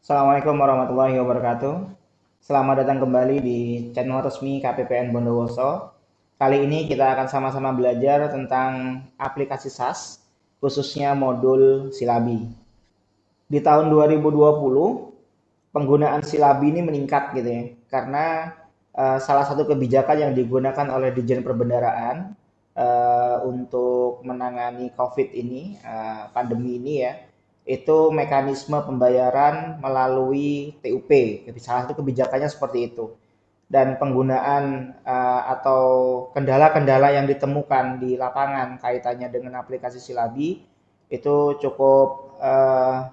Assalamualaikum warahmatullahi wabarakatuh. Selamat datang kembali di channel resmi KPPN Bondowoso. Kali ini kita akan sama-sama belajar tentang aplikasi SAS, khususnya modul Silabi. Di tahun 2020, penggunaan Silabi ini meningkat gitu ya, karena salah satu kebijakan yang digunakan oleh Ditjen Perbendaraan untuk menangani COVID ini, pandemi ini ya, itu mekanisme pembayaran melalui TUP. Salah satu kebijakannya seperti itu. Dan penggunaan atau kendala-kendala yang ditemukan di lapangan kaitannya dengan aplikasi Silabi itu cukup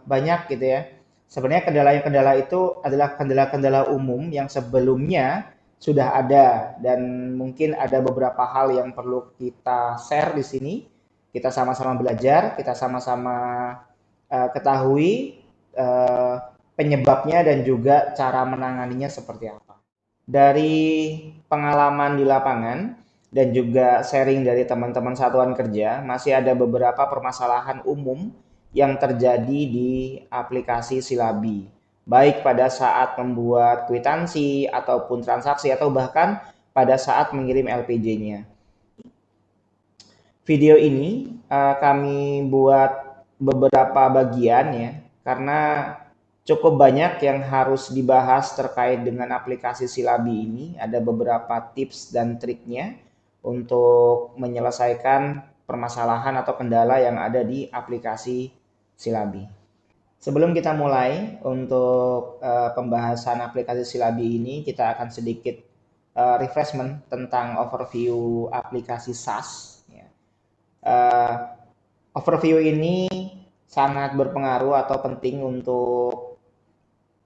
banyak gitu ya. Sebenarnya kendala-kendala itu adalah kendala-kendala umum yang sebelumnya sudah ada dan mungkin ada beberapa hal yang perlu kita share di sini. Kita sama-sama belajar, kita sama-sama ketahui uh, penyebabnya dan juga cara menanganinya seperti apa. Dari pengalaman di lapangan dan juga sharing dari teman-teman satuan kerja, masih ada beberapa permasalahan umum yang terjadi di aplikasi Silabi, baik pada saat membuat kwitansi ataupun transaksi atau bahkan pada saat mengirim LPJ-nya. Video ini kami buat beberapa bagian ya, karena cukup banyak yang harus dibahas terkait dengan aplikasi Silabi ini. Ada beberapa tips dan triknya untuk menyelesaikan permasalahan atau kendala yang ada di aplikasi Silabi. Sebelum kita mulai untuk pembahasan aplikasi Silabi ini, kita akan sedikit refreshment tentang overview aplikasi SAS. Uh, Overview ini sangat berpengaruh atau penting untuk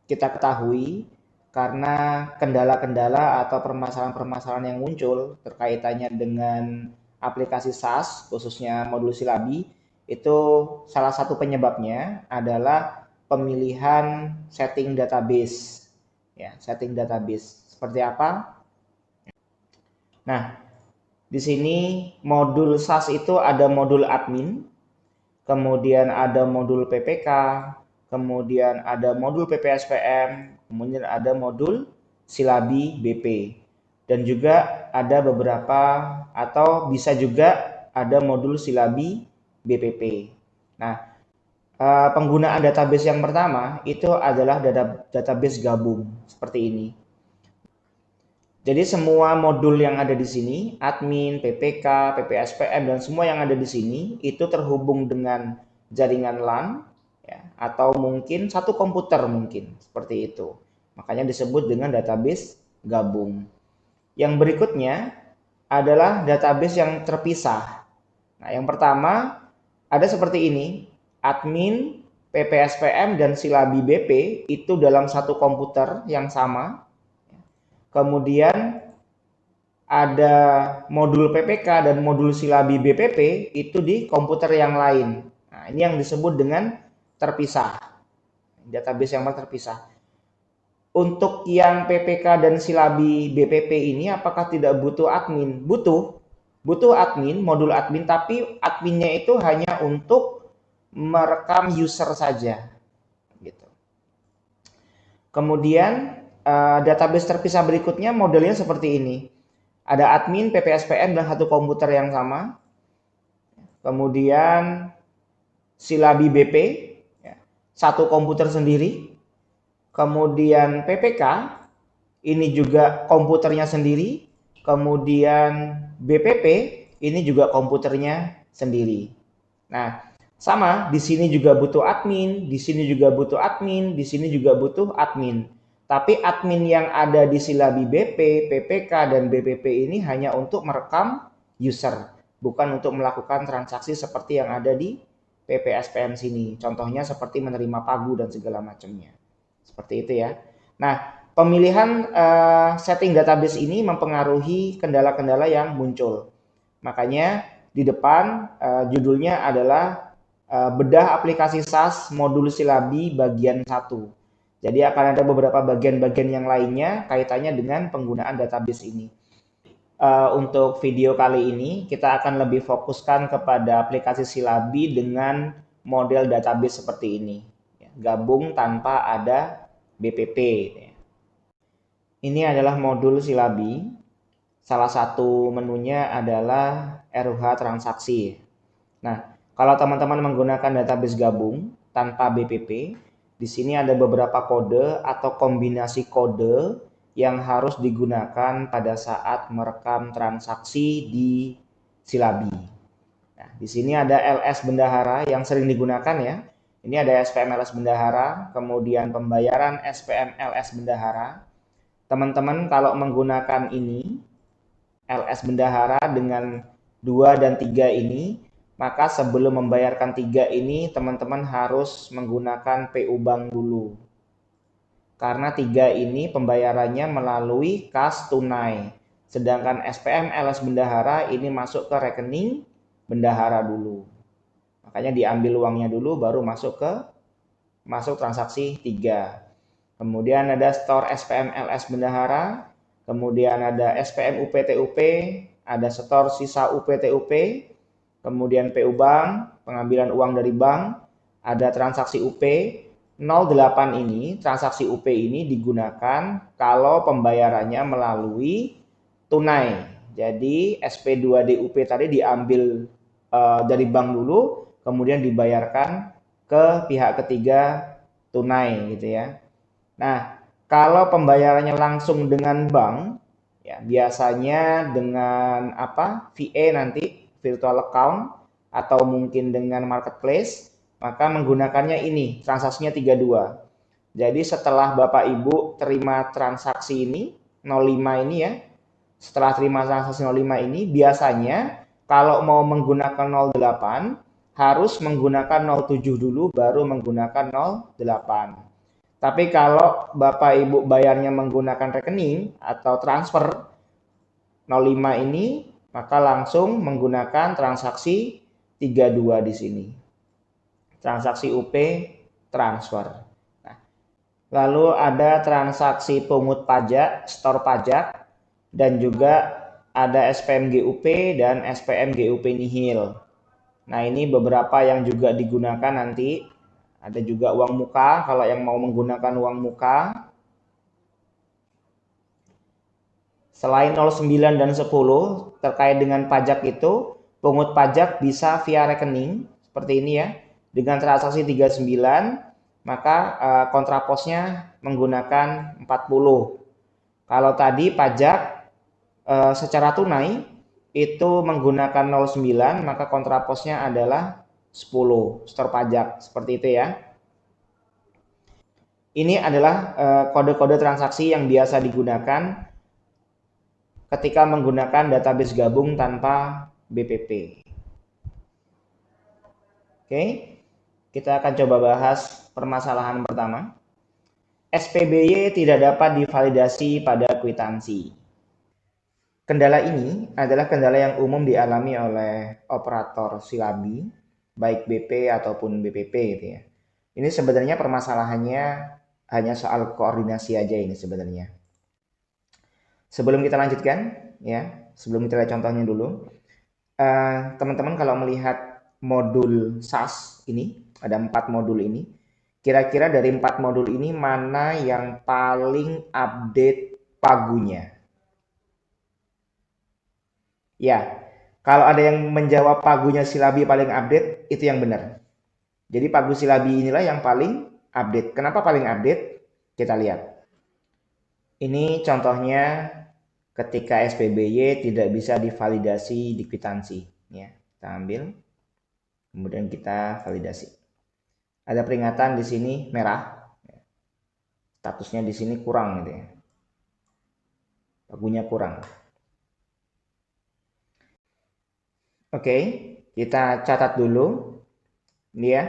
kita ketahui karena kendala-kendala atau permasalahan-permasalahan yang muncul terkaitannya dengan aplikasi SAS, khususnya modul Silabi, itu salah satu penyebabnya adalah pemilihan setting database. Ya, setting database. Seperti apa? Nah, di sini modul SAS itu ada modul admin, kemudian ada modul PPK, kemudian ada modul PPSPM, kemudian ada modul Silabi BP. Dan juga ada beberapa atau bisa juga ada modul Silabi BPP. Nah, penggunaan database yang pertama itu adalah database gabung seperti ini. Jadi semua modul yang ada di sini, admin, PPK, PPSPM, dan semua yang ada di sini itu terhubung dengan jaringan LAN, ya, atau mungkin satu komputer mungkin, seperti itu. Makanya disebut dengan database gabung. Yang berikutnya adalah database yang terpisah. Nah, yang pertama ada seperti ini, admin, PPSPM, dan Silabi BP itu dalam satu komputer yang sama. Kemudian ada modul PPK dan modul Silabi BPP itu di komputer yang lain. Nah, ini yang disebut dengan terpisah. Database yang terpisah. Untuk yang PPK dan Silabi BPP ini apakah tidak butuh admin? Butuh. Butuh admin, modul admin, tapi adminnya itu hanya untuk merekam user saja. Gitu. Kemudian database terpisah berikutnya modelnya seperti ini. Ada admin, PPSPM, dan satu komputer yang sama. Kemudian Silabi BP, satu komputer sendiri. Kemudian PPK, ini juga komputernya sendiri. Kemudian BPP, ini juga komputernya sendiri. Nah, sama, di sini juga butuh admin, di sini juga butuh admin, di sini juga butuh admin. Tapi admin yang ada di Silabi BP, PPK, dan BPP ini hanya untuk merekam user, bukan untuk melakukan transaksi seperti yang ada di PPSPM sini. Contohnya seperti menerima pagu dan segala macamnya. Seperti itu ya. Nah, pemilihan setting database ini mempengaruhi kendala-kendala yang muncul. Makanya di depan judulnya adalah bedah aplikasi SAS modul Silabi bagian 1. Jadi akan ada beberapa bagian-bagian yang lainnya kaitannya dengan penggunaan database ini. Untuk video kali ini kita akan lebih fokuskan kepada aplikasi Silabi dengan model database seperti ini. gabung tanpa ada BPP. Ini adalah modul silabi. Salah satu menunya adalah RUH transaksi. Nah, kalau teman-teman menggunakan database gabung tanpa BPP, di sini ada beberapa kode atau kombinasi kode yang harus digunakan pada saat merekam transaksi di silabi. Nah, di sini ada LS bendahara yang sering digunakan ya. Ini ada SPM LS bendahara, kemudian pembayaran SPM LS bendahara. Teman-teman kalau menggunakan ini, LS bendahara dengan 2 dan 3 ini, maka sebelum membayarkan 3 ini, teman-teman harus menggunakan PU Bank dulu. Karena 3 ini pembayarannya melalui kas tunai. Sedangkan SPM LS bendahara ini masuk ke rekening bendahara dulu. Makanya diambil uangnya dulu baru masuk transaksi 3. Kemudian ada store SPM LS bendahara, kemudian ada SPM UPTUP, ada store sisa UPTUP, kemudian PU Bank, pengambilan uang dari bank, ada transaksi UP. 08 ini, transaksi UP ini digunakan kalau pembayarannya melalui tunai. Jadi SP2DUP tadi diambil dari bank dulu, kemudian dibayarkan ke pihak ketiga tunai gitu ya. Nah, kalau pembayarannya langsung dengan bank, ya biasanya dengan VA nanti, virtual account, atau mungkin dengan marketplace, maka menggunakannya ini, transaksinya 32. Jadi setelah Bapak Ibu terima transaksi ini, 05 ini ya, setelah terima transaksi 05 ini, biasanya kalau mau menggunakan 08, harus menggunakan 07 dulu, baru menggunakan 08. Tapi kalau Bapak Ibu bayarnya menggunakan rekening atau transfer 05 ini, maka langsung menggunakan transaksi 32 di sini. Transaksi UP transfer. Nah, lalu ada transaksi pungut pajak, store pajak, dan juga ada SPM GUP dan SPM GUP nihil. Nah, ini beberapa yang juga digunakan nanti. Ada juga uang muka, kalau yang mau menggunakan uang muka. Selain 09 dan 10, terkait dengan pajak itu, pungut pajak bisa via rekening, seperti ini ya. Dengan transaksi 39, maka kontraposnya menggunakan 40. Kalau tadi pajak secara tunai, itu menggunakan 09, maka kontraposnya adalah 10, store pajak, seperti itu ya. Ini adalah kode-kode transaksi yang biasa digunakan ketika menggunakan database gabung tanpa BPP. Oke, kita akan coba bahas permasalahan pertama. SPBY tidak dapat divalidasi pada kwitansi. Kendala ini adalah kendala yang umum dialami oleh operator silabi, baik BP ataupun BPP gitu ya. Ini sebenarnya permasalahannya hanya soal koordinasi aja ini sebenarnya. Sebelum kita lanjutkan, ya, sebelum kita lihat contohnya dulu, teman-teman kalau melihat modul SAS ini, ada 4 modul ini, kira-kira dari 4 modul ini mana yang paling update pagunya? Ya, kalau ada yang menjawab pagunya silabi paling update, itu yang benar. Jadi pagu silabi inilah yang paling update. Kenapa paling update? Kita lihat. Ini contohnya ketika SPBY tidak bisa divalidasi di kwitansi. Ya, kita ambil, kemudian kita validasi. Ada peringatan di sini merah, statusnya di sini kurang gitu ya, pagunya kurang. Oke, kita catat dulu, ini ya,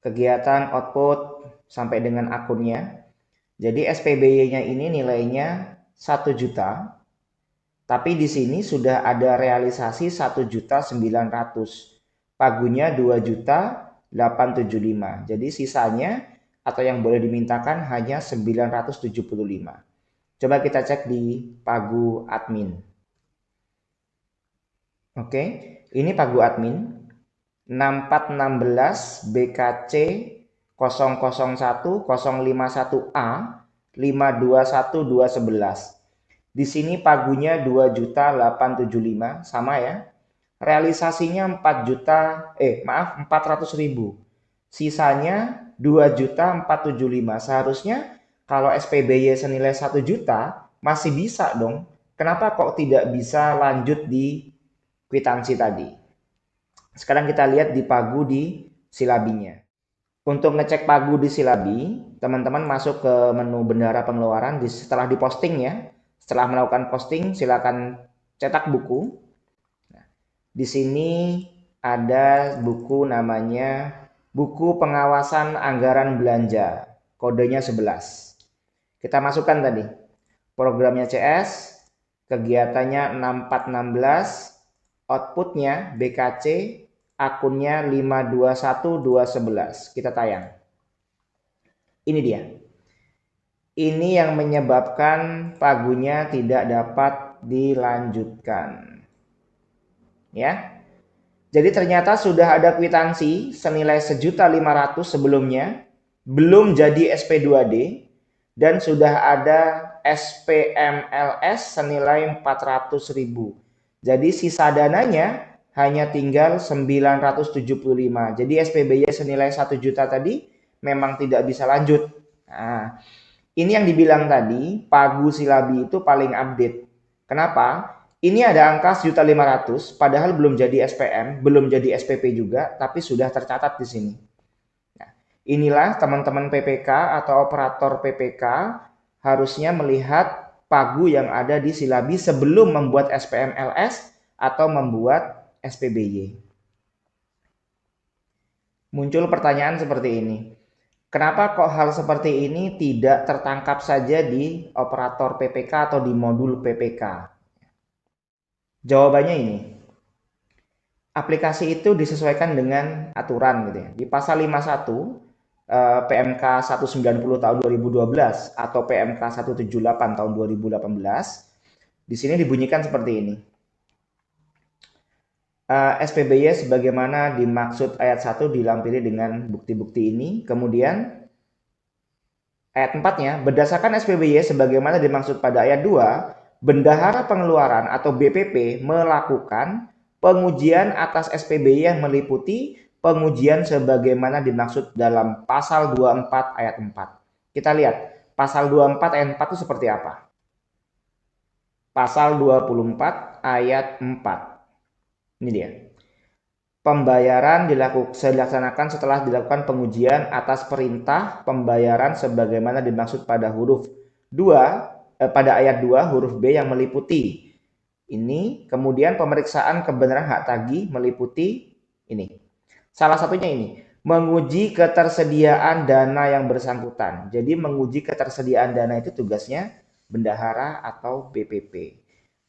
kegiatan output sampai dengan akunnya. Jadi SPBY-nya ini nilainya 1 juta. Tapi di sini sudah ada realisasi 1.900.000. Pagunya 2.875. Jadi sisanya atau yang boleh dimintakan hanya 975. Coba kita cek di pagu admin. Oke, ini pagu admin 6416 BKC 001 051A 521211. Di sini pagunya 2.875 sama ya. Realisasinya 400.000. Sisanya 2.475. Seharusnya kalau SPBY senilai 1 juta masih bisa dong. Kenapa kok tidak bisa lanjut di kwitansi tadi? Sekarang kita lihat di pagu di silabinya. Untuk ngecek pagu di silabi, teman-teman masuk ke menu bendahara pengeluaran setelah diposting ya. Setelah melakukan posting, silakan cetak buku. Nah, di sini ada buku namanya Buku Pengawasan Anggaran Belanja. Kodenya 11. Kita masukkan tadi. Programnya CS, kegiatannya 6416, outputnya BKC, akunnya 521211. Kita tayang. Ini dia. Ini yang menyebabkan pagunya tidak dapat dilanjutkan. Ya. Jadi ternyata sudah ada kwitansi senilai 1.500.000 sebelumnya, belum jadi SP2D, dan sudah ada SPMLS senilai 400.000. Jadi sisa dananya hanya tinggal 975. Jadi SPBY senilai 1 juta tadi memang tidak bisa lanjut. Nah, ini yang dibilang tadi, pagu silabi itu paling update. Kenapa? Ini ada angka 1.500.000, padahal belum jadi SPM, belum jadi SPP juga, tapi sudah tercatat di sini. Nah, inilah teman-teman PPK atau operator PPK harusnya melihat pagu yang ada di silabi sebelum membuat SPMLS atau membuat SPBY. Muncul pertanyaan seperti ini. Kenapa kok hal seperti ini tidak tertangkap saja di operator PPK atau di modul PPK? Jawabannya ini. Aplikasi itu disesuaikan dengan aturan gitu ya. Di pasal 51 PMK 190 tahun 2012 atau PMK 178 tahun 2018, di sini dibunyikan seperti ini. SPBY sebagaimana dimaksud ayat 1 dilampiri dengan bukti-bukti ini. Kemudian ayat 4-nya, berdasarkan SPBY sebagaimana dimaksud pada ayat 2, Bendahara Pengeluaran atau BPP melakukan pengujian atas SPBY yang meliputi pengujian sebagaimana dimaksud dalam pasal 24 ayat 4. Kita lihat, pasal 24 ayat 4 itu seperti apa? Pasal 24 ayat 4. Ini dia. Pembayaran dilaksanakan setelah dilakukan pengujian atas perintah pembayaran sebagaimana dimaksud pada huruf 2 pada ayat 2 huruf B yang meliputi ini, kemudian pemeriksaan kebenaran hak tagih meliputi ini. Salah satunya ini, menguji ketersediaan dana yang bersangkutan. Jadi menguji ketersediaan dana itu tugasnya bendahara atau BPP.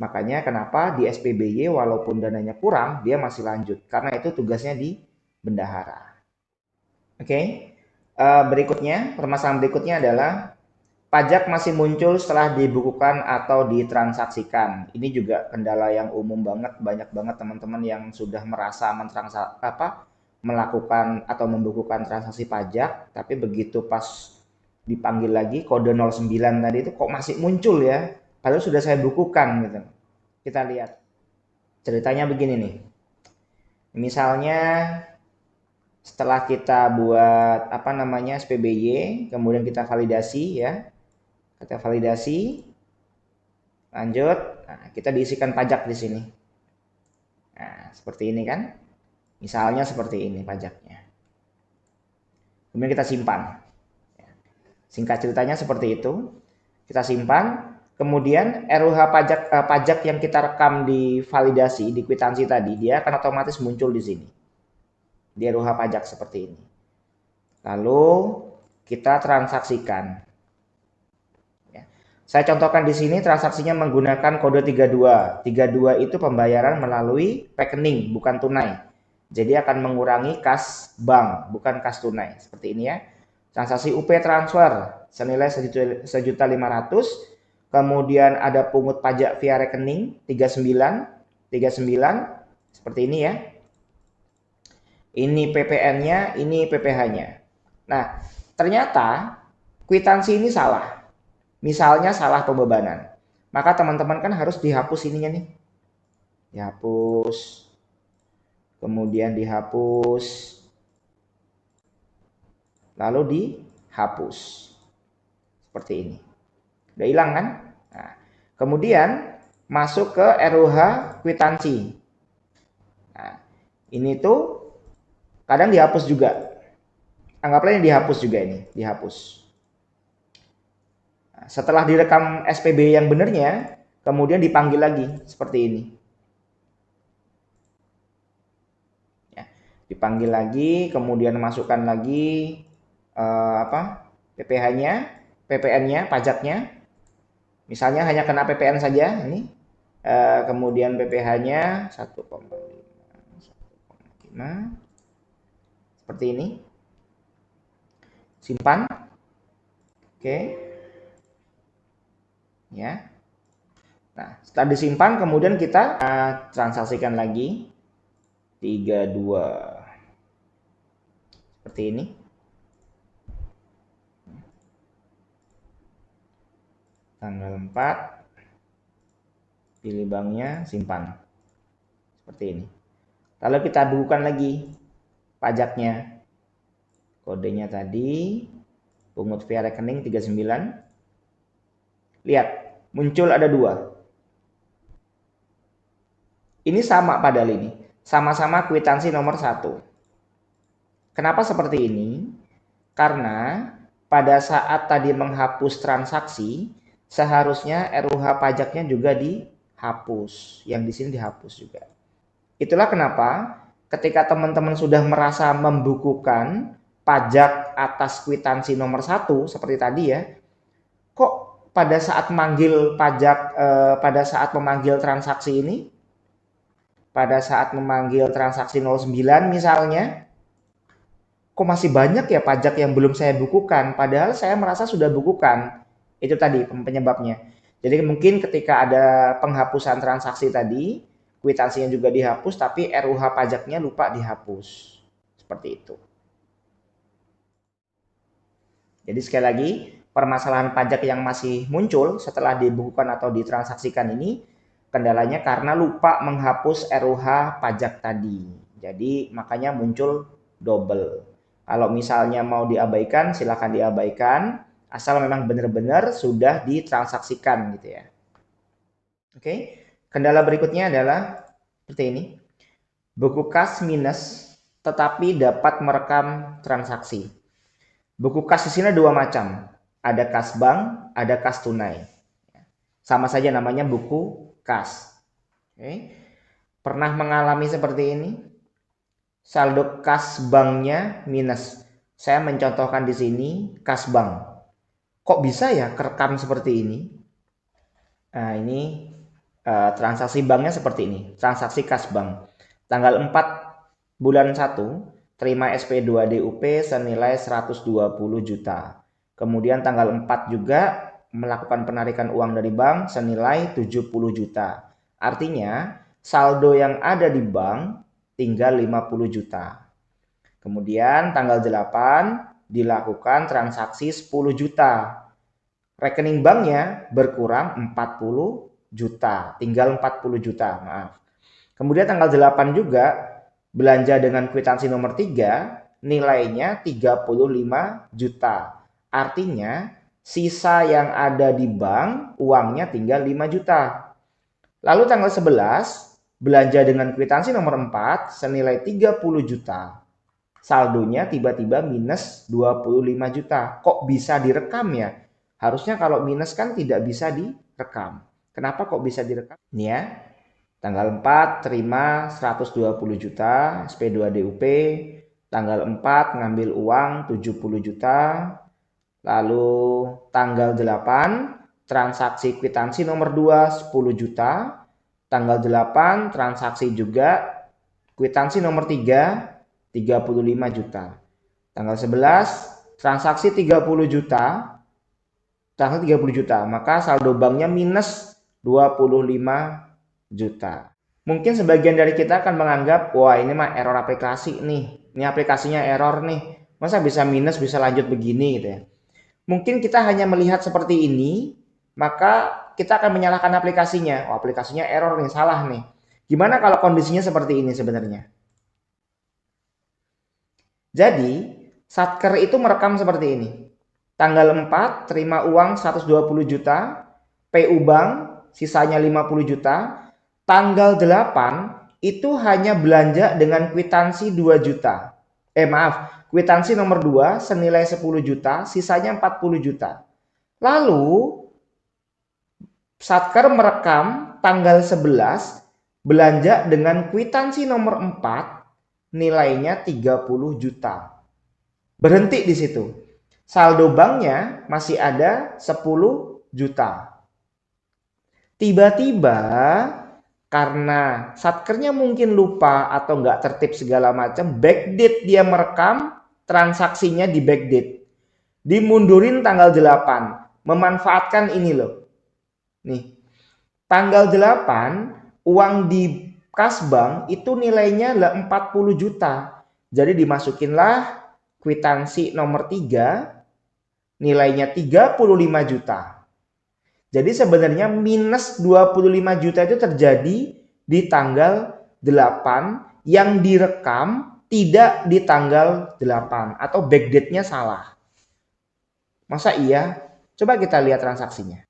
Makanya kenapa di SPBY walaupun dananya kurang, dia masih lanjut. Karena itu tugasnya di bendahara. Oke. Berikutnya, permasalahan berikutnya adalah pajak masih muncul setelah dibukukan atau ditransaksikan. Ini juga kendala yang umum banget, banyak banget teman-teman yang sudah merasa melakukan atau membukukan transaksi pajak, tapi begitu pas dipanggil lagi kode 09 tadi itu kok masih muncul ya, padahal sudah saya bukukan gitu. Kita lihat ceritanya begini nih. Misalnya setelah kita buat SPBY, kemudian kita validasi ya. Kita validasi, lanjut, nah, kita diisikan pajak di sini. Nah, seperti ini kan. Misalnya seperti ini pajaknya. Kemudian kita simpan. Singkat ceritanya seperti itu. Kita simpan. Kemudian RUH pajak yang kita rekam di validasi, di kwitansi tadi, dia akan otomatis muncul di sini. Di RUH pajak seperti ini. Lalu kita transaksikan. Ya. Saya contohkan di sini transaksinya menggunakan kode 32. 32 itu pembayaran melalui rekening, bukan tunai. Jadi akan mengurangi kas bank, bukan kas tunai. Seperti ini ya. Transaksi UP transfer senilai 1.500.000. Kemudian ada pungut pajak via rekening 39 seperti ini ya. Ini PPN-nya, ini PPH-nya. Nah, ternyata kwitansi ini salah. Misalnya salah pembebanan. Maka teman-teman kan harus dihapus ininya nih. Dihapus. Kemudian dihapus. Lalu dihapus. Seperti ini. Udah hilang kan? Nah, kemudian masuk ke RUH kwitansi. Nah, ini tuh kadang dihapus juga. Anggaplah ini dihapus juga ini, dihapus. Nah, setelah direkam SPB yang benernya, kemudian dipanggil lagi seperti ini. Ya, dipanggil lagi, kemudian masukkan lagi PPh-nya, PPN-nya, pajaknya. Misalnya hanya kena PPN saja ini. Kemudian PPh-nya 1,5 seperti ini. Simpan. Oke. Ya. Nah, setelah disimpan kemudian kita transaksikan lagi 32 seperti ini. Tanggal 4 pilih banknya, simpan. Seperti ini. Lalu kita bukukan lagi pajaknya. Kodenya tadi pungut via rekening 39. Lihat, muncul ada 2. Ini sama padahal ini. Sama-sama kwitansi nomor 1. Kenapa seperti ini? Karena pada saat tadi menghapus transaksi, seharusnya RUH pajaknya juga dihapus. Yang di sini dihapus juga. Itulah kenapa ketika teman-teman sudah merasa membukukan pajak atas kwitansi nomor 1 seperti tadi ya, kok pada saat memanggil pajak, pada saat memanggil transaksi ini, pada saat memanggil transaksi 09 misalnya, kok masih banyak ya pajak yang belum saya bukukan, padahal saya merasa sudah bukukan. Itu tadi penyebabnya. Jadi mungkin ketika ada penghapusan transaksi tadi, kwitansinya juga dihapus, tapi RUH pajaknya lupa dihapus. Seperti itu. Jadi sekali lagi, permasalahan pajak yang masih muncul setelah dibukukan atau ditransaksikan ini, kendalanya karena lupa menghapus RUH pajak tadi. Jadi makanya muncul double. Kalau misalnya mau diabaikan, silakan diabaikan, asal memang benar-benar sudah ditransaksikan gitu ya. Oke, kendala berikutnya adalah seperti ini. Buku kas minus tetapi dapat merekam transaksi. Buku kas di sini 2 macam. Ada kas bank, ada kas tunai. Sama saja namanya buku kas. Oke. Pernah mengalami seperti ini? Saldo kas banknya minus. Saya mencontohkan di sini kas bank. Kok bisa ya kerekam seperti ini? Nah, ini transaksi banknya seperti ini. Transaksi kas bank. Tanggal 4 bulan 1 terima SP2 DUP senilai 120 juta. Kemudian tanggal 4 juga melakukan penarikan uang dari bank senilai 70 juta. Artinya saldo yang ada di bank tinggal 50 juta. Kemudian tanggal 8 dilakukan transaksi 10 juta. Rekening banknya berkurang 40 juta, tinggal 40 juta, maaf. Kemudian tanggal 8 juga belanja dengan kwitansi nomor 3 nilainya 35 juta. Artinya sisa yang ada di bank uangnya tinggal 5 juta. Lalu tanggal 11 belanja dengan kwitansi nomor 4 senilai 30 juta. Saldonya tiba-tiba minus 25 juta. Kok bisa direkam ya? Harusnya kalau minus kan tidak bisa direkam. Kenapa kok bisa direkam? Ini ya. Tanggal 4 terima 120 juta SP2 DUP. Tanggal 4 ngambil uang 70 juta. Lalu tanggal 8 transaksi kwitansi nomor 2 10 juta. Tanggal 8 transaksi juga kwitansi nomor 3 35 juta. Tanggal 11 transaksi 30 juta. Transaksi 30 juta, maka saldo banknya minus 25 juta. Mungkin sebagian dari kita akan menganggap, wah ini mah error aplikasi nih. Ini aplikasinya error nih. Masa bisa minus, bisa lanjut begini gitu ya. Mungkin kita hanya melihat seperti ini, maka kita akan menyalahkan aplikasinya. Oh, aplikasinya error nih, salah nih. Gimana kalau kondisinya seperti ini sebenarnya? Jadi, Satker itu merekam seperti ini. Tanggal 4, terima uang 120 juta, PU Bank, sisanya 50 juta. Tanggal 8, itu hanya belanja dengan kwitansi 2 juta. Kwitansi nomor 2 senilai 10 juta, sisanya 40 juta. Lalu, Satker merekam tanggal 11, belanja dengan kwitansi nomor 4, nilainya 30 juta. Berhenti di situ. Saldo banknya masih ada 10 juta. Tiba-tiba karena satkernya mungkin lupa atau nggak tertib segala macam, backdate dia merekam transaksinya di backdate. Dimundurin tanggal 8. Memanfaatkan ini loh. Nih, tanggal 8 uang di kas bank itu nilainya 40 juta. Jadi dimasukinlah kwitansi nomor 3 nilainya 35 juta. Jadi sebenarnya minus 25 juta itu terjadi di tanggal 8 yang direkam tidak di tanggal 8 atau backdate-nya salah. Masa iya? Coba kita lihat transaksinya.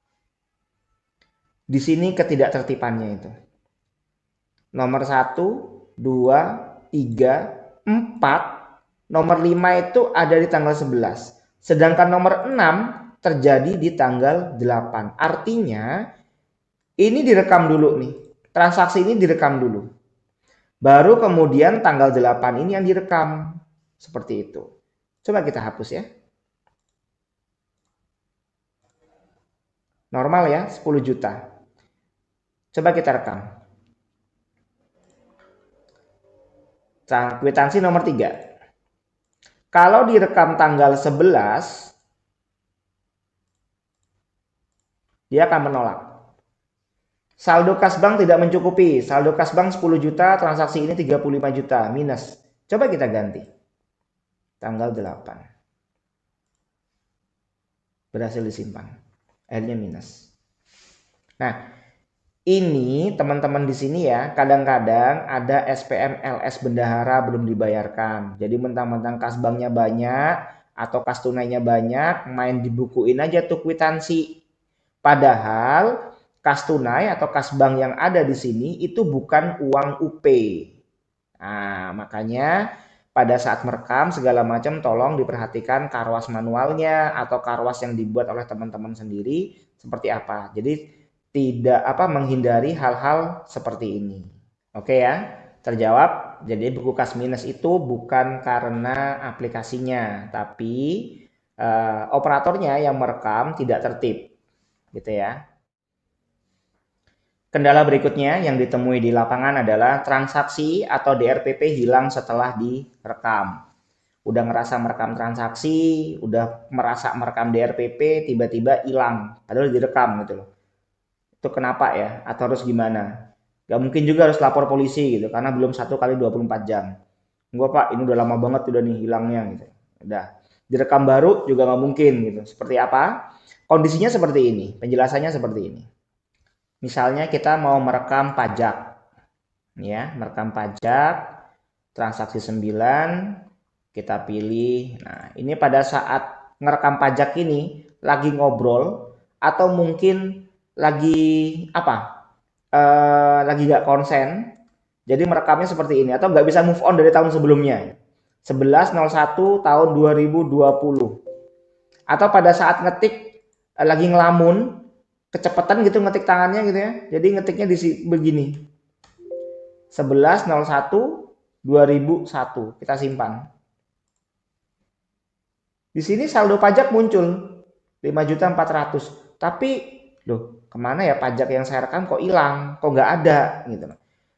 Di sini ketidaktertibannya itu. Nomor 1, 2, 3, 4, nomor 5 itu ada di tanggal 11. Sedangkan nomor 6 terjadi di tanggal 8. Artinya ini direkam dulu nih. Transaksi ini direkam dulu. Baru kemudian tanggal 8 ini yang direkam. Seperti itu. Coba kita hapus ya. Normal ya, 10 juta. Coba kita rekam. Kwitansi nomor 3. Kalau direkam tanggal 11, dia akan menolak. Saldo kas bank tidak mencukupi. Saldo kas bank 10 juta, transaksi ini 35 juta, minus. Coba kita ganti. Tanggal 8. Berhasil disimpan. Akhirnya minus. Nah, ini teman-teman di sini ya, kadang-kadang ada SPM LS bendahara belum dibayarkan. Jadi mentang-mentang kas banknya banyak atau kas tunainya banyak, main dibukuin aja tuh kwitansi. Padahal kas tunai atau kas bank yang ada di sini itu bukan uang UP. Nah, makanya pada saat merekam segala macam tolong diperhatikan karwas manualnya atau karwas yang dibuat oleh teman-teman sendiri seperti apa. Jadi tidak menghindari hal-hal seperti ini. Oke ya, terjawab. Jadi buku kas minus itu bukan karena aplikasinya, tapi operatornya yang merekam tidak tertib, gitu ya. Kendala berikutnya yang ditemui di lapangan adalah transaksi atau DRPP hilang setelah direkam. Udah ngerasa merekam transaksi, udah merasa merekam DRPP, tiba-tiba hilang, padahal direkam gitu loh. Itu kenapa ya? Atau harus gimana? Gak mungkin juga harus lapor polisi gitu, karena belum 1 kali 24 jam. Enggak pak, ini udah lama banget udah nih hilangnya gitu. Udah, direkam baru juga nggak mungkin gitu. Seperti apa? Kondisinya seperti ini, penjelasannya seperti ini. Misalnya kita mau merekam pajak, ya, merekam pajak, transaksi 9, kita pilih. Nah, ini pada saat ngerekam pajak ini lagi ngobrol atau mungkin lagi lagi nggak konsen, jadi merekamnya seperti ini atau nggak bisa move on dari tahun sebelumnya. 11.01 tahun 2020. Atau pada saat ngetik lagi ngelamun, kecepatan gitu ngetik tangannya gitu ya. Jadi ngetiknya di begini. 11.01.2001 kita simpan. Di sini saldo pajak muncul 5.400.000. Tapi loh, kemana ya pajak yang saya rekam kok hilang, kok nggak ada gitu.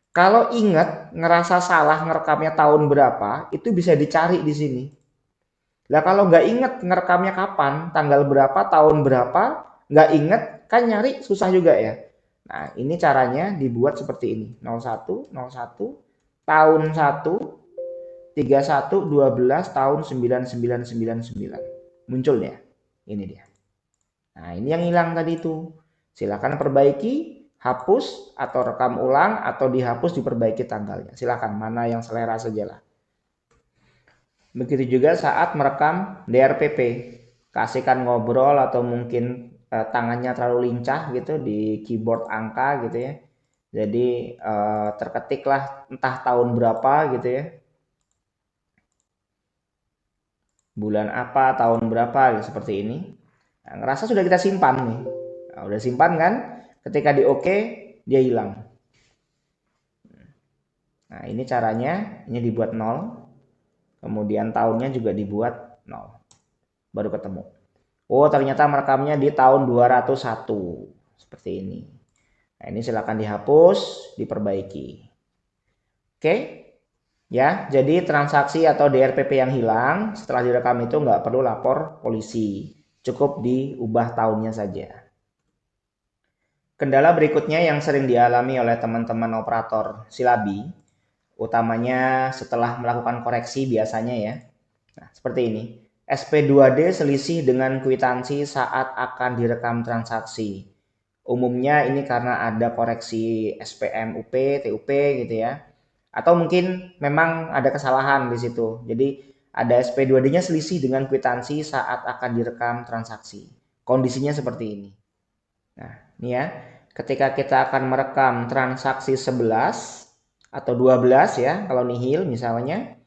Kalau ingat ngerasa salah ngerekamnya tahun berapa, itu bisa dicari di sini. Lah kalau nggak inget ngerekamnya kapan, tanggal berapa, tahun berapa, nggak inget, kan nyari susah juga ya. Nah, ini caranya dibuat seperti ini. 01, 01, tahun 1, 31/12 tahun 9999. Muncul ya. Ini dia. Nah, ini yang hilang tadi itu. Silakan perbaiki, hapus atau rekam ulang atau dihapus diperbaiki tanggalnya. Silakan mana yang selera sajalah. Begitu juga saat merekam DRPP. Kasihkan ngobrol atau mungkin tangannya terlalu lincah gitu di keyboard angka gitu ya. Jadi terketiklah entah tahun berapa gitu ya. Bulan apa, tahun berapa gitu, seperti ini. Nah, ngerasa sudah kita simpan nih. Nah, udah simpan kan? Ketika di OK dia hilang. Nah, ini caranya, ini dibuat 0. Kemudian tahunnya juga dibuat 0. Baru ketemu. Oh, ternyata merekamnya di tahun 201. Seperti ini. Nah, ini silakan dihapus, diperbaiki. Oke? Ya, jadi transaksi atau DRPP yang hilang setelah direkam itu nggak perlu lapor polisi. Cukup diubah tahunnya saja. Kendala berikutnya yang sering dialami oleh teman-teman operator Silabi, utamanya setelah melakukan koreksi biasanya ya. Nah, seperti ini. SP2D selisih dengan kwitansi saat akan direkam transaksi. Umumnya ini karena ada koreksi SPM UP, TUP gitu ya. Atau mungkin memang ada kesalahan di situ. Jadi ada SP2D-nya selisih dengan kwitansi saat akan direkam transaksi. Kondisinya seperti ini. Nah, ini ya. Ketika kita akan merekam transaksi 11 atau 12 ya, kalau nihil misalnya.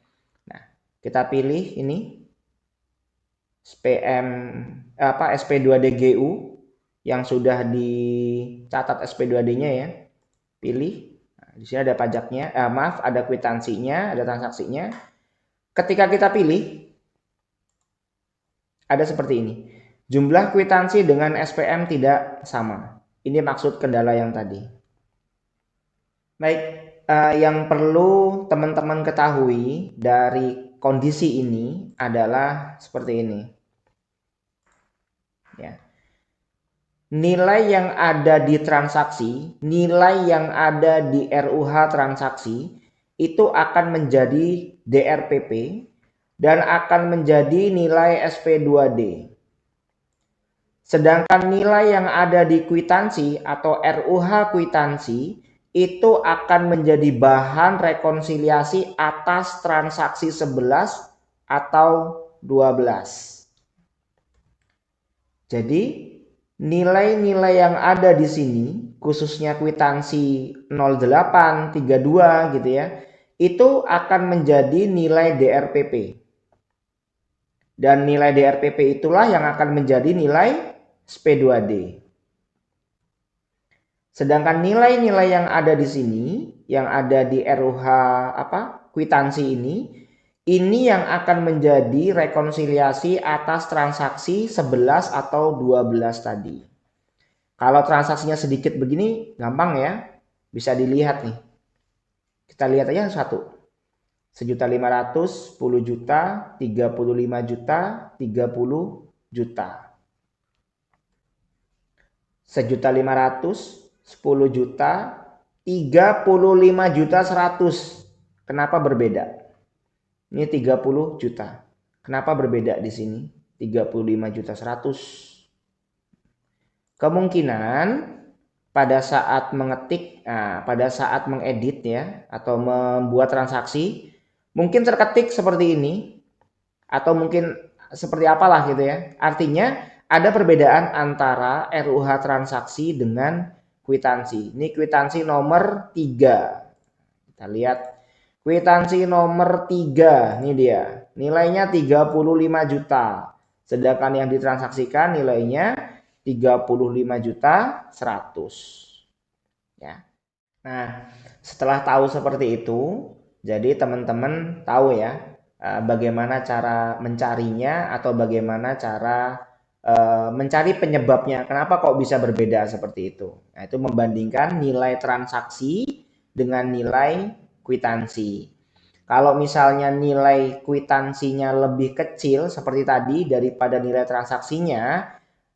Nah, kita pilih ini SP2DGU yang sudah dicatat SP2D-nya ya. Pilih. Nah, di sini ada pajaknya, ada kwitansinya, ada transaksinya. Ketika kita pilih ada seperti ini. Jumlah kwitansi dengan SPM tidak sama. Ini maksud kendala yang tadi. Baik, yang perlu teman-teman ketahui dari kondisi ini adalah seperti ini. Ya. Nilai yang ada di transaksi, nilai yang ada di RUH transaksi itu akan menjadi DRPP dan akan menjadi nilai SP2D. Sedangkan nilai yang ada di kwitansi atau RUH kwitansi itu akan menjadi bahan rekonsiliasi atas transaksi 11 atau 12. Jadi nilai-nilai yang ada di sini, khususnya kwitansi 0832 gitu ya, itu akan menjadi nilai DRPP. Dan nilai DRPP itulah yang akan menjadi nilai SP2D. Sedangkan nilai-nilai yang ada di sini, yang ada di RUH kwitansi ini yang akan menjadi rekonsiliasi atas transaksi 11 atau 12 tadi. Kalau transaksinya sedikit begini, gampang ya. Bisa dilihat nih. Kita lihat aja satu. 1.500, 10 juta, 35 juta, 30 juta. 1.500, 10 juta, 35 juta 100. Kenapa berbeda? Ini 30 juta. Kenapa berbeda di sini? 35 juta 100. Kemungkinan pada saat mengetik, pada saat mengedit ya, atau membuat transaksi, mungkin terketik seperti ini, atau mungkin seperti apalah gitu ya. Artinya ada perbedaan antara RUH transaksi dengan kwitansi. Ini kwitansi nomor 3. Kita lihat kwitansi nomor 3, ini dia. Nilainya 35 juta. Sedangkan yang ditransaksikan nilainya 35 juta 100. Ya. Nah, setelah tahu seperti itu, jadi teman-teman tahu ya bagaimana cara mencarinya atau bagaimana cara mencari penyebabnya. Kenapa kok bisa berbeda seperti itu? Nah, itu membandingkan nilai transaksi dengan nilai kwitansi. Kalau misalnya nilai kwitansinya lebih kecil seperti tadi daripada nilai transaksinya,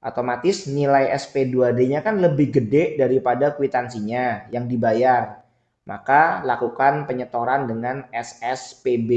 otomatis nilai SP2D-nya kan lebih gede daripada kwitansinya yang dibayar. maka lakukan penyetoran dengan SSPB.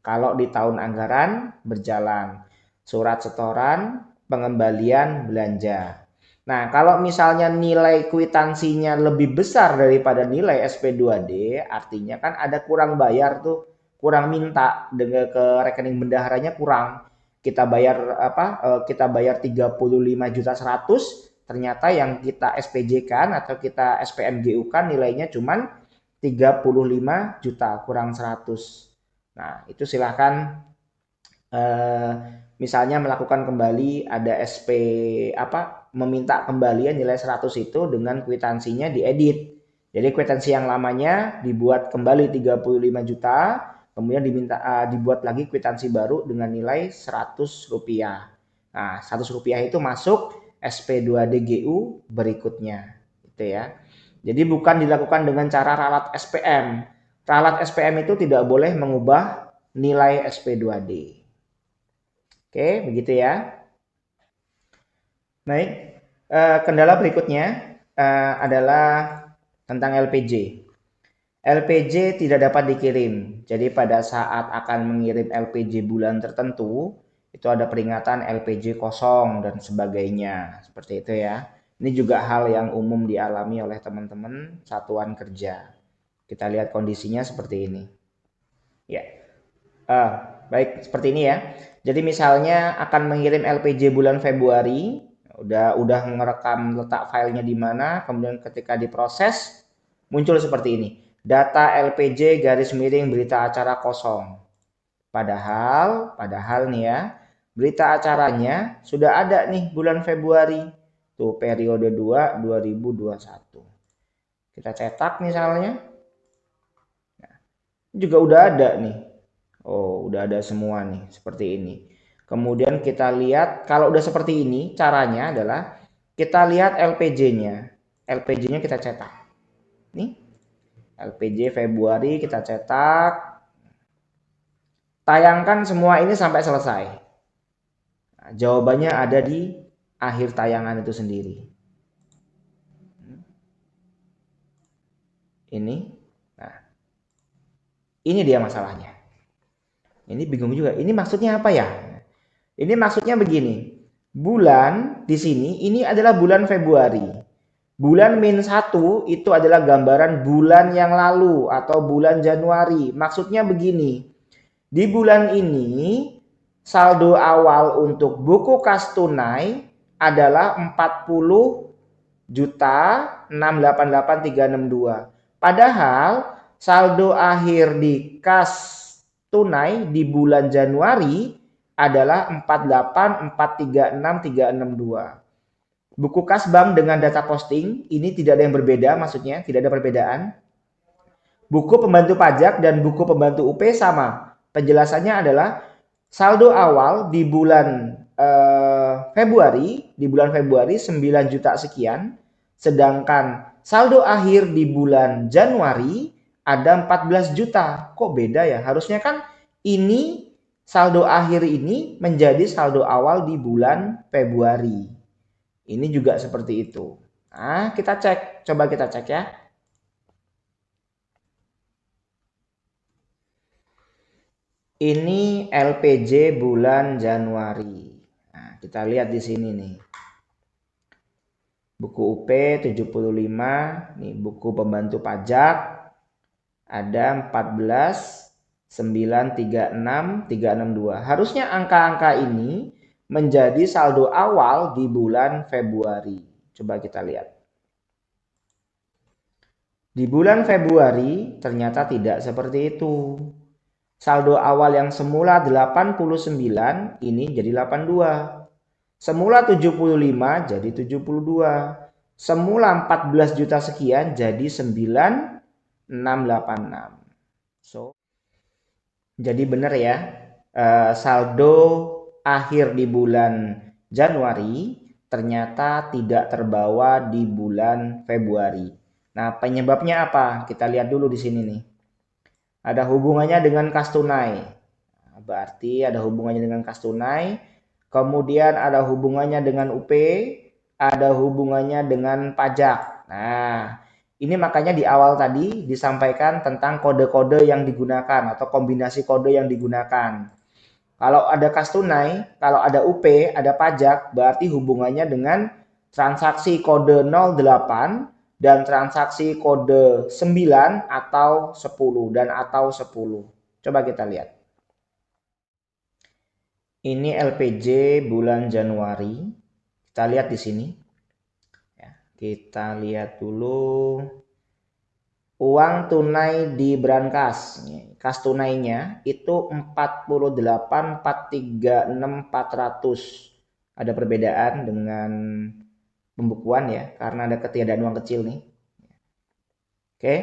Kalau di tahun anggaran berjalan, surat setoran pengembalian belanja. Nah, kalau misalnya nilai kwitansinya lebih besar daripada nilai SP2D, artinya kan ada kurang bayar tuh, kurang minta dengan ke rekening bendaharanya kurang. Kita bayar apa? Kita bayar 35.100.000, ternyata yang kita SPJ kan atau kita SPMGU kan nilainya cuman 35 juta kurang 100. Nah, itu silahkan misalnya melakukan kembali ada SP apa meminta kembalian nilai 100 itu dengan kwitansinya diedit. Jadi kwitansi yang lamanya dibuat kembali 35 juta, kemudian dibuat lagi kwitansi baru dengan nilai 100 rupiah. Nah, 100 rupiah itu masuk SP2DGU berikutnya. Gitu ya. Jadi bukan dilakukan dengan cara ralat SPM. Ralat SPM itu tidak boleh mengubah nilai SP2D. Oke, begitu ya. Baik, kendala berikutnya adalah tentang LPJ. LPJ tidak dapat dikirim. Jadi pada saat akan mengirim LPJ bulan tertentu, itu ada peringatan LPJ kosong dan sebagainya. Seperti itu ya. Ini juga hal yang umum dialami oleh teman-teman satuan kerja. Kita lihat kondisinya seperti ini. Ya. Baik, seperti ini ya. Jadi misalnya akan mengirim LPJ bulan Februari, udah ngerekam letak filenya di mana, kemudian ketika diproses muncul seperti ini. Data LPJ garis miring berita acara kosong. Padahal nih ya, berita acaranya sudah ada nih bulan Februari. Tuh periode 2 2021. Kita cetak misalnya. Nah, juga udah ada nih. Oh, udah ada semua nih, seperti ini. Kemudian kita lihat, kalau udah seperti ini, caranya adalah kita lihat LPJ-nya. LPJ-nya kita cetak. Nih, LPJ Februari kita cetak. Tayangkan semua ini sampai selesai. Nah, jawabannya ada di akhir tayangan itu sendiri. Ini, nah, ini dia masalahnya. Ini bingung juga. Ini maksudnya apa ya? Ini maksudnya begini. Bulan di sini ini adalah bulan Februari. Bulan -1 itu adalah gambaran bulan yang lalu atau bulan Januari. Maksudnya begini. Di bulan ini saldo awal untuk buku kas tunai adalah 40.688.362. Padahal saldo akhir di kas tunai di bulan Januari adalah 48.436.362. Buku kas bank dengan data posting ini tidak ada yang berbeda, maksudnya tidak ada perbedaan. Buku pembantu pajak dan buku pembantu UP sama. Penjelasannya adalah saldo awal di bulan Februari, 9 juta sekian, sedangkan saldo akhir di bulan Januari ada 14 juta. Kok beda ya? Harusnya kan ini saldo akhir ini menjadi saldo awal di bulan Februari. Ini juga seperti itu. Nah, kita cek. Coba kita cek ya. Ini LPJ bulan Januari. Nah, kita lihat di sini nih. Buku UP 75, nih buku pembantu pajak ada 14.936.362. Harusnya angka-angka ini menjadi saldo awal di bulan Februari. Coba kita lihat. Di bulan Februari ternyata tidak seperti itu. Saldo awal yang semula 89 ini jadi 82. Semula 75 jadi 72. Semula 14 juta sekian jadi 9686. So, jadi benar ya. Saldo akhir di bulan Januari ternyata tidak terbawa di bulan Februari. Nah, penyebabnya apa? Kita lihat dulu di sini nih. Ada hubungannya dengan kas tunai. Berarti ada hubungannya dengan kas tunai. Kemudian ada hubungannya dengan UP. Ada hubungannya dengan pajak. Nah, Ini makanya di awal tadi disampaikan tentang kode-kode yang digunakan atau kombinasi kode yang digunakan. Kalau ada kas tunai, kalau ada UP, ada pajak, berarti hubungannya dengan transaksi kode 08 dan transaksi kode 9 atau 10 dan atau 10. Coba kita lihat. Ini LPJ bulan Januari. Kita lihat di sini. Ya, kita lihat dulu uang tunai di brankas. Kas tunainya itu 48.436.400. Ada perbedaan dengan pembukuan ya, karena ada ketiadaan uang kecil nih. Oke.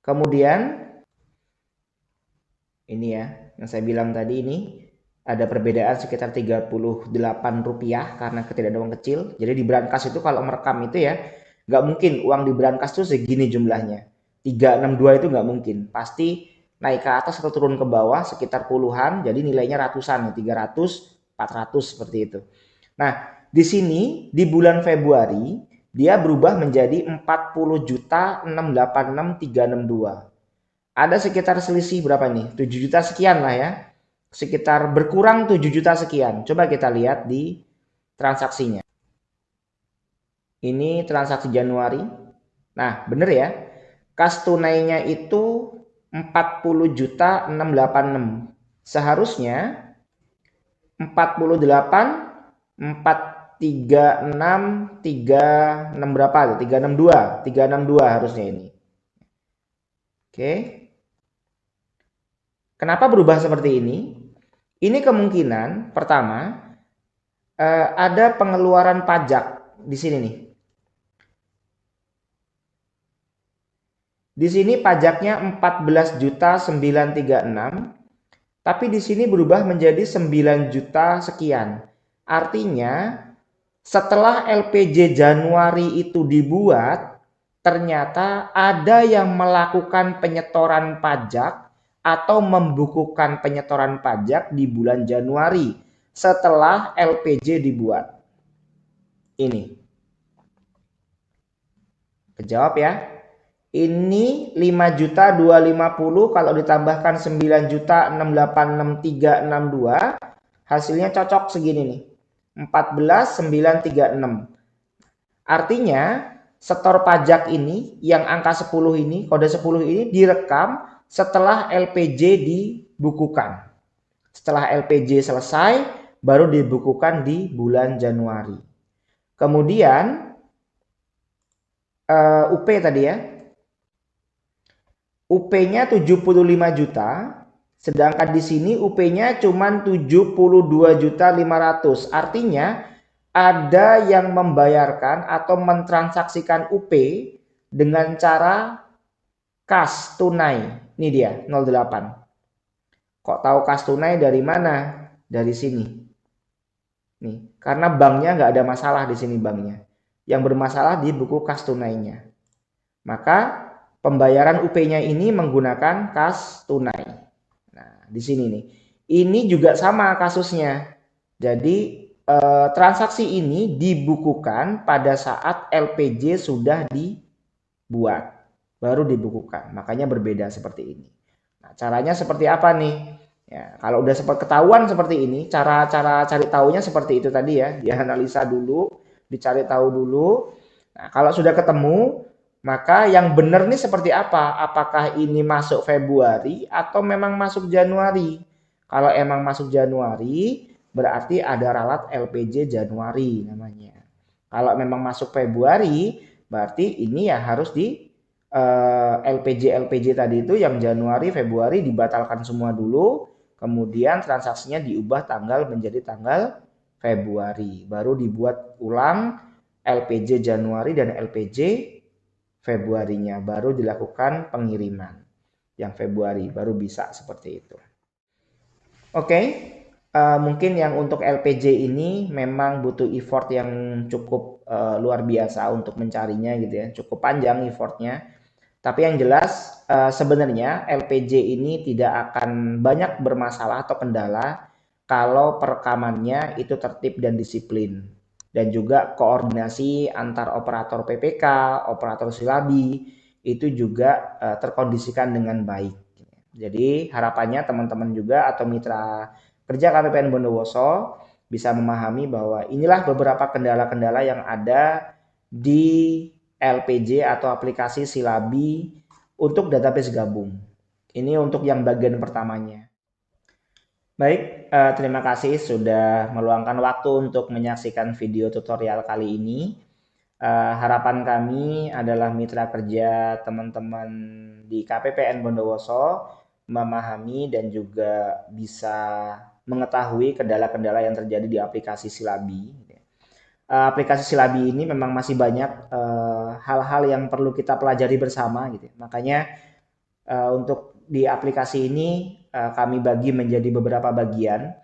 Kemudian ini ya, yang saya bilang tadi ini ada perbedaan sekitar Rp38 karena ketiadaan uang kecil. Jadi di brankas itu kalau merekam itu ya, nggak mungkin uang di brankas itu segini jumlahnya. 362 itu nggak mungkin. Pasti naik ke atas atau turun ke bawah sekitar puluhan, jadi nilainya ratusan, 300, 400 seperti itu. Nah, di sini di bulan Februari dia berubah menjadi 40.686.362. Ada sekitar selisih berapa nih? 7 juta sekian lah ya. Sekitar berkurang 7 juta sekian. Coba kita lihat di transaksinya. Ini transaksi Januari. Nah, bener ya. Kas tunainya itu 40.686. Seharusnya 48 436 36 berapa? 362, 362 harusnya ini. Oke. Kenapa berubah seperti ini? Ini kemungkinan pertama ada pengeluaran pajak di sini nih. Di sini pajaknya 14.936, tapi di sini berubah menjadi 9 juta sekian. Artinya setelah LPJ Januari itu dibuat, ternyata ada yang melakukan penyetoran pajak atau membukukan penyetoran pajak di bulan Januari setelah LPJ dibuat. Ini. Kejawab ya. Ini 5.250 kalau ditambahkan 9.686.362 hasilnya cocok segini nih. 14.936. Artinya setor pajak ini yang angka 10 ini, kode 10 ini direkam setelah LPJ dibukukan. Setelah LPJ selesai baru dibukukan di bulan Januari. Kemudian UP tadi ya. UP-nya 75 juta, sedangkan di sini UP-nya cuma 72.500. Artinya ada yang membayarkan atau mentransaksikan UP dengan cara kas tunai. Ini dia 08. Kok tahu kas tunai dari mana? Dari sini. Nih, karena banknya nggak ada masalah di sini banknya. Yang bermasalah di buku kas tunainya. Maka pembayaran UP-nya ini menggunakan kas tunai. Nah, di sini nih. Ini juga sama kasusnya. Jadi transaksi ini dibukukan pada saat LPJ sudah dibuat. Baru dibukukan. Makanya berbeda seperti ini. Nah, caranya seperti apa nih? Ya, kalau udah sempat ketahuan seperti ini, cara-cara cari tahunya seperti itu tadi ya. Dianalisa dulu, dicari tahu dulu. Nah, kalau sudah ketemu, maka yang benar nih seperti apa? Apakah ini masuk Februari atau memang masuk Januari? Kalau emang masuk Januari, berarti ada ralat LPJ Januari namanya. Kalau memang masuk Februari, berarti ini ya harus di LPJ tadi itu yang Januari, Februari dibatalkan semua dulu, kemudian transaksinya diubah tanggal menjadi tanggal Februari. Baru dibuat ulang LPJ Januari dan LPJ Februarinya, baru dilakukan pengiriman yang Februari, baru bisa seperti itu. Oke, mungkin yang untuk LPJ ini memang butuh effort yang cukup luar biasa untuk mencarinya gitu ya, cukup panjang effortnya. Tapi yang jelas sebenarnya LPJ ini tidak akan banyak bermasalah atau kendala kalau perekamannya itu tertib dan disiplin. dan juga koordinasi antar operator PPK, operator silabi itu juga terkondisikan dengan baik. Jadi harapannya teman-teman juga atau mitra kerja KPPN Bondowoso bisa memahami bahwa inilah beberapa kendala-kendala yang ada di LPJ atau aplikasi silabi untuk database gabung. Ini untuk yang bagian pertamanya. Baik, terima kasih sudah meluangkan waktu untuk menyaksikan video tutorial kali ini. Harapan kami adalah mitra kerja teman-teman di KPPN Bondowoso memahami dan juga bisa mengetahui kendala-kendala yang terjadi di aplikasi Silabi. Aplikasi Silabi ini memang masih banyak hal-hal yang perlu kita pelajari bersama gitu. Makanya untuk di aplikasi ini kami bagi menjadi beberapa bagian.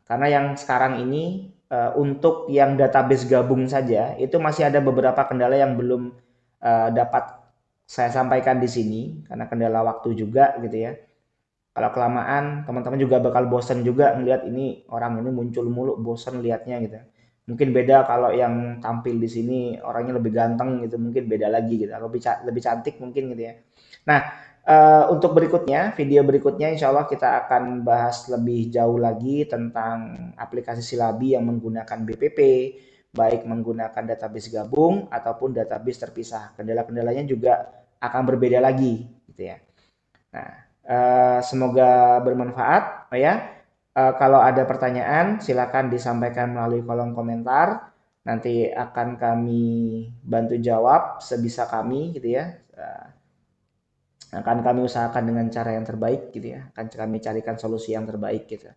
Karena yang sekarang ini untuk yang database gabung saja itu masih ada beberapa kendala yang belum dapat saya sampaikan di sini karena kendala waktu juga gitu ya. Kalau kelamaan teman-teman juga bakal bosan juga melihat ini orang ini muncul mulu, bosan lihatnya gitu. Mungkin beda kalau yang tampil di sini orangnya lebih ganteng gitu, mungkin beda lagi gitu. Lebih cantik mungkin gitu ya. Nah, untuk berikutnya, video berikutnya insya Allah kita akan bahas lebih jauh lagi tentang aplikasi Silabi yang menggunakan BPP, baik menggunakan database gabung ataupun database terpisah. Kendala-kendalanya juga akan berbeda lagi gitu ya. Nah, semoga bermanfaat ya. Kalau ada pertanyaan silakan disampaikan melalui kolom komentar. Nanti akan kami bantu jawab sebisa kami gitu ya. Akan kami usahakan dengan cara yang terbaik gitu ya. Akan kami carikan solusi yang terbaik gitu.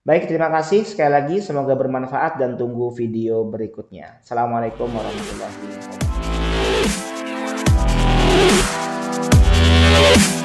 Baik, terima kasih sekali lagi. Semoga bermanfaat dan tunggu video berikutnya. Assalamualaikum warahmatullahi wabarakatuh.